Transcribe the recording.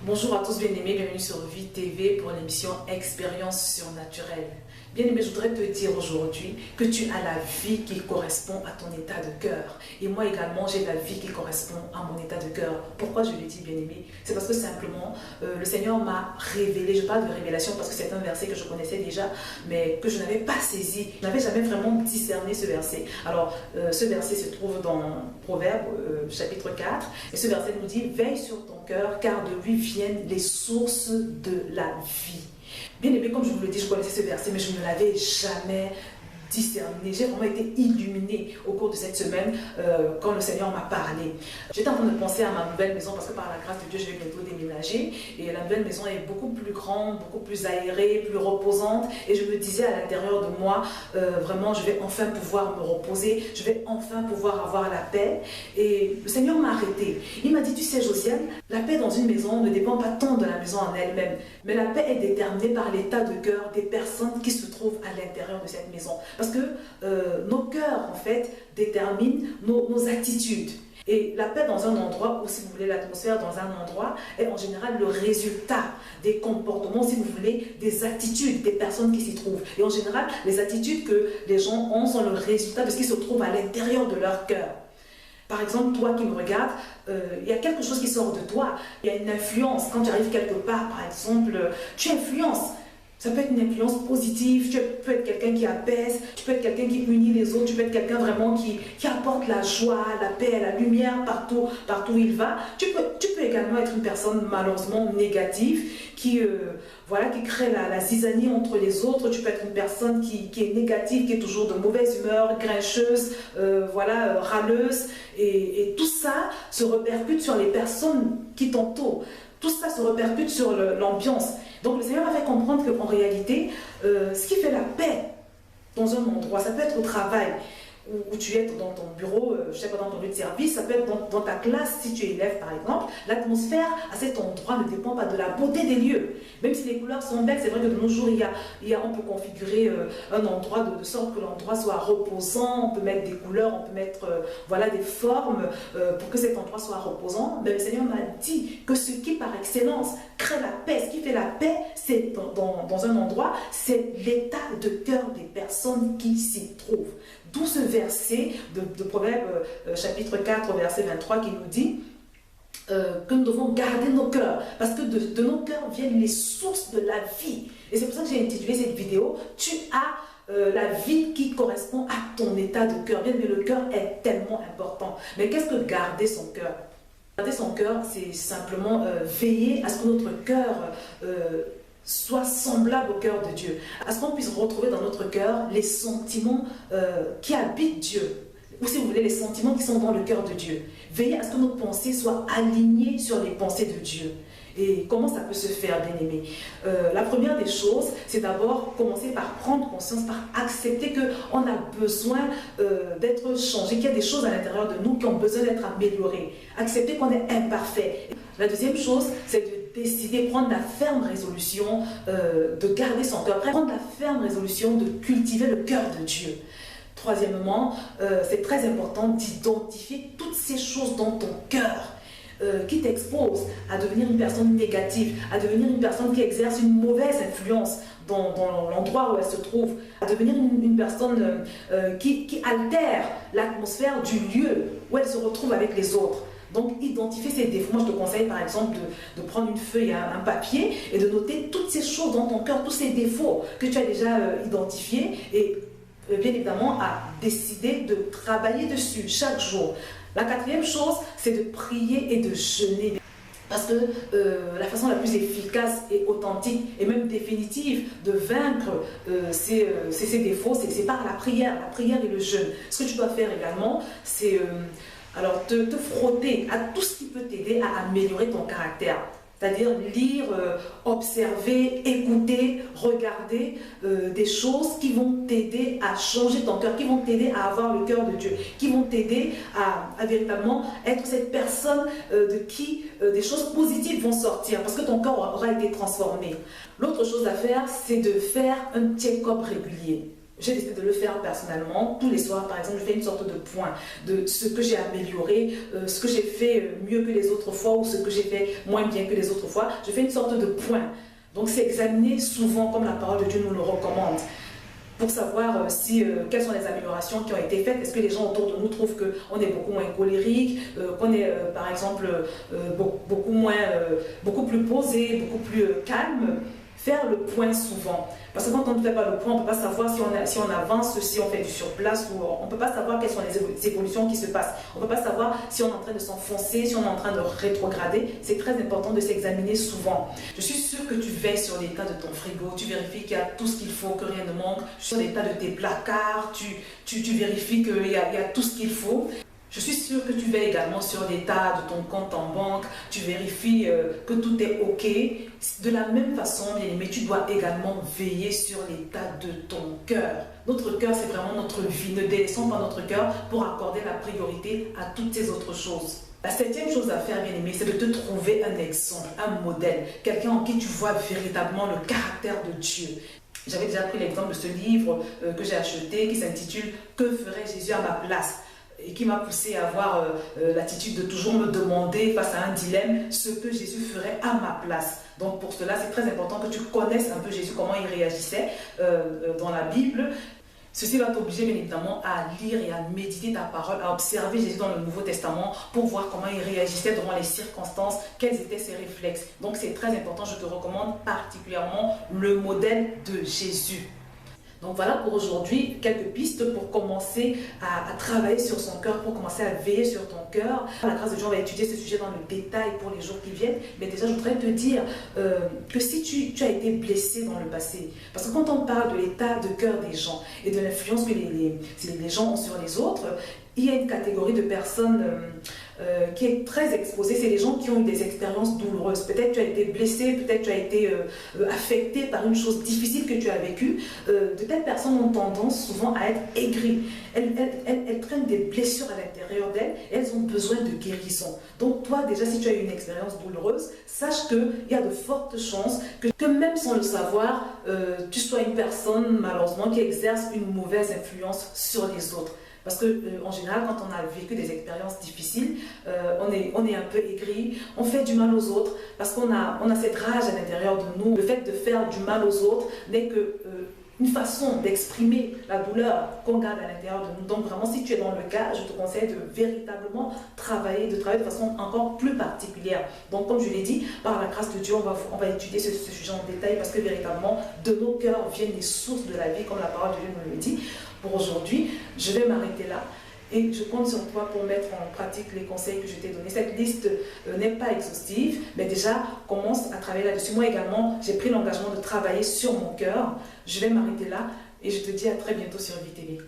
Bonjour à tous bien-aimés, bienvenue sur Vie TV pour l'émission Expérience surnaturelle. Bien-aimé, je voudrais te dire aujourd'hui que tu as la vie qui correspond à ton état de cœur. Et moi également, j'ai la vie qui correspond à mon état de cœur. Pourquoi je le dis, bien-aimé? C'est parce que simplement, le Seigneur m'a révélé, je parle de révélation parce que c'est un verset que je connaissais déjà, mais que je n'avais pas saisi. Je n'avais jamais vraiment discerné ce verset. Alors, ce verset se trouve dans Proverbe, chapitre 4. Et ce verset nous dit, veille sur ton cœur, car de lui viennent les sources de la vie. Bien aimé, comme je vous le dis, je connaissais ce verset, mais je ne l'avais jamais discerné. J'ai vraiment été illuminée au cours de cette semaine quand le Seigneur m'a parlé. J'étais en train de penser à ma nouvelle maison parce que par la grâce de Dieu, je vais bientôt déménager. Et la nouvelle maison est beaucoup plus grande, beaucoup plus aérée, plus reposante. Et je me disais à l'intérieur de moi, vraiment, je vais enfin pouvoir me reposer. Je vais enfin pouvoir avoir la paix. Et le Seigneur m'a arrêté. Il m'a dit, tu sais, Josiane, la paix dans une maison ne dépend pas tant de la maison en elle-même. Mais la paix est déterminée par l'état de cœur des personnes qui se trouvent à l'intérieur de cette maison. Parce que nos cœurs, en fait, déterminent nos attitudes. Et la paix dans un endroit, ou si vous voulez l'atmosphère dans un endroit, est en général le résultat des comportements, si vous voulez, des attitudes des personnes qui s'y trouvent. Et en général, les attitudes que les gens ont sont le résultat de ce qui se trouve à l'intérieur de leur cœur. Par exemple, toi qui me regardes, il y a quelque chose qui sort de toi. Il y a une influence. Quand tu arrives quelque part, par exemple, tu influences. Ça peut être une influence positive, tu peux être quelqu'un qui apaise, tu peux être quelqu'un qui unit les autres, tu peux être quelqu'un vraiment qui apporte la joie, la paix, la lumière partout où il va. Tu peux également être une personne malheureusement négative qui crée la zizanie entre les autres. Tu peux être une personne qui est négative, qui est toujours de mauvaise humeur, grincheuse, râleuse. Et tout ça se répercute sur les personnes qui t'entourent. Tout ça se répercute sur l'ambiance. Donc le Seigneur m'a fait comprendre qu'en réalité, ce qui fait la paix dans un endroit, ça peut être au travail, où tu es dans ton bureau, je ne sais pas, dans ton lieu de service, ça peut être dans ta classe, si tu es élève par exemple. L'atmosphère à cet endroit ne dépend pas de la beauté des lieux. Même si les couleurs sont belles, c'est vrai que de nos jours, on peut configurer un endroit de sorte que l'endroit soit reposant, on peut mettre des couleurs, on peut mettre des formes pour que cet endroit soit reposant. Mais le Seigneur m'a dit que ce qui par excellence crée la paix, ce qui fait la paix, c'est dans un endroit, c'est l'état de cœur des personnes qui s'y trouvent. D'où ce verset de Proverbe chapitre 4, verset 23 qui nous dit que nous devons garder nos cœurs, parce que de nos cœurs viennent les sources de la vie. Et c'est pour ça que j'ai intitulé cette vidéo « Tu as la vie qui correspond à ton état de cœur ». Bien, mais le cœur est tellement important. Mais qu'est-ce que garder son cœur? Garder son cœur, c'est simplement veiller à ce que notre cœur soit semblable au cœur de Dieu, à ce qu'on puisse retrouver dans notre cœur les sentiments qui habitent Dieu, ou si vous voulez, les sentiments qui sont dans le cœur de Dieu. Veillez à ce que nos pensées soient alignées sur les pensées de Dieu. Et comment ça peut se faire, bien-aimé? La première des choses, c'est d'abord commencer par prendre conscience, par accepter qu'on a besoin d'être changé, qu'il y a des choses à l'intérieur de nous qui ont besoin d'être améliorées. Accepter qu'on est imparfait. La deuxième chose, c'est de décider, prendre la ferme résolution de garder son cœur, prendre la ferme résolution de cultiver le cœur de Dieu. Troisièmement, c'est très important d'identifier toutes ces choses dans ton cœur qui t'exposent à devenir une personne négative, à devenir une personne qui exerce une mauvaise influence dans l'endroit où elle se trouve, à devenir une personne qui altère l'atmosphère du lieu où elle se retrouve avec les autres. Donc, identifier ces défauts. Moi, je te conseille, par exemple, de prendre une feuille, un papier et de noter toutes ces choses dans ton cœur, tous ces défauts que tu as déjà identifiés et, bien évidemment, à décider de travailler dessus chaque jour. La quatrième chose, c'est de prier et de jeûner. Parce que la façon la plus efficace et authentique et même définitive de vaincre ces défauts, c'est par la prière et le jeûne. Ce que tu dois faire également, c'est te frotter à tout ce qui peut t'aider à améliorer ton caractère. C'est-à-dire lire, observer, écouter, regarder des choses qui vont t'aider à changer ton cœur, qui vont t'aider à avoir le cœur de Dieu, qui vont t'aider à véritablement être cette personne de qui des choses positives vont sortir parce que ton cœur aura été transformé. L'autre chose à faire, c'est de faire un check-up régulier. J'ai décidé de le faire personnellement. Tous les soirs, par exemple, je fais une sorte de point de ce que j'ai amélioré, ce que j'ai fait mieux que les autres fois ou ce que j'ai fait moins bien que les autres fois. Je fais une sorte de point. Donc, c'est examiner souvent comme la parole de Dieu nous le recommande, pour savoir quelles sont les améliorations qui ont été faites. Est-ce que les gens autour de nous trouvent qu'on est beaucoup moins colérique, qu'on est par exemple beaucoup plus posé, beaucoup plus calme. Faire le point souvent. Parce que quand on ne fait pas le point, on ne peut pas savoir si on avance, si on fait du surplace, ou on ne peut pas savoir quelles sont les évolutions qui se passent. On ne peut pas savoir si on est en train de s'enfoncer, si on est en train de rétrograder. C'est très important de s'examiner souvent. Je suis sûre que tu veilles sur l'état de ton frigo, tu vérifies qu'il y a tout ce qu'il faut, que rien ne manque. Sur l'état de tes placards, tu vérifies qu'il y a tout ce qu'il faut. Je suis sûre que tu veilles également sur l'état de ton compte en banque, tu vérifies que tout est OK. De la même façon, bien aimé, tu dois également veiller sur l'état de ton cœur. Notre cœur, c'est vraiment notre vie. Ne délaissons pas notre cœur pour accorder la priorité à toutes ces autres choses. La septième chose à faire, bien aimé, c'est de te trouver un exemple, un modèle, quelqu'un en qui tu vois véritablement le caractère de Dieu. J'avais déjà pris l'exemple de ce livre que j'ai acheté qui s'intitule « Que ferait Jésus à ma place ?» et qui m'a poussé à avoir l'attitude de toujours me demander face à un dilemme ce que Jésus ferait à ma place. Donc pour cela, c'est très important que tu connaisses un peu Jésus, comment il réagissait dans la Bible. Ceci va t'obliger bien évidemment à lire et à méditer ta parole, à observer Jésus dans le Nouveau Testament pour voir comment il réagissait devant les circonstances, quels étaient ses réflexes. Donc c'est très important, je te recommande particulièrement le modèle de Jésus. Donc voilà pour aujourd'hui quelques pistes pour commencer à travailler sur son cœur, pour commencer à veiller sur ton cœur. À la grâce de Dieu, on va étudier ce sujet dans le détail pour les jours qui viennent. Mais déjà, je voudrais te dire que si tu as été blessé dans le passé, parce que quand on parle de l'état de cœur des gens et de l'influence que les gens ont sur les autres, il y a une catégorie de personnes qui est très exposée. C'est les gens qui ont eu des expériences douloureuses. Peut-être tu as été blessé, peut-être tu as été affecté par une chose difficile que tu as vécue. De telles personnes ont tendance souvent à être aigries. Elles traînent des blessures à l'intérieur d'elles et elles ont besoin de guérison. Donc toi, déjà, si tu as eu une expérience douloureuse, sache qu'il y a de fortes chances que même sans le savoir, tu sois une personne, malheureusement, qui exerce une mauvaise influence sur les autres. Parce qu'en général, quand on a vécu des expériences difficiles, on est un peu aigri, on fait du mal aux autres, parce qu'on a cette rage à l'intérieur de nous. Le fait de faire du mal aux autres n'est qu'une façon d'exprimer la douleur qu'on garde à l'intérieur de nous. Donc vraiment, si tu es dans le cas, je te conseille de véritablement travailler de façon encore plus particulière. Donc comme je l'ai dit, par la grâce de Dieu, on va étudier ce sujet en détail, parce que véritablement, de nos cœurs viennent les sources de la vie, comme la parole de Dieu nous le dit. Pour aujourd'hui, je vais m'arrêter là et je compte sur toi pour mettre en pratique les conseils que je t'ai donnés. Cette liste n'est pas exhaustive, mais déjà, commence à travailler là-dessus. Moi également, j'ai pris l'engagement de travailler sur mon cœur. Je vais m'arrêter là et je te dis à très bientôt sur VTV.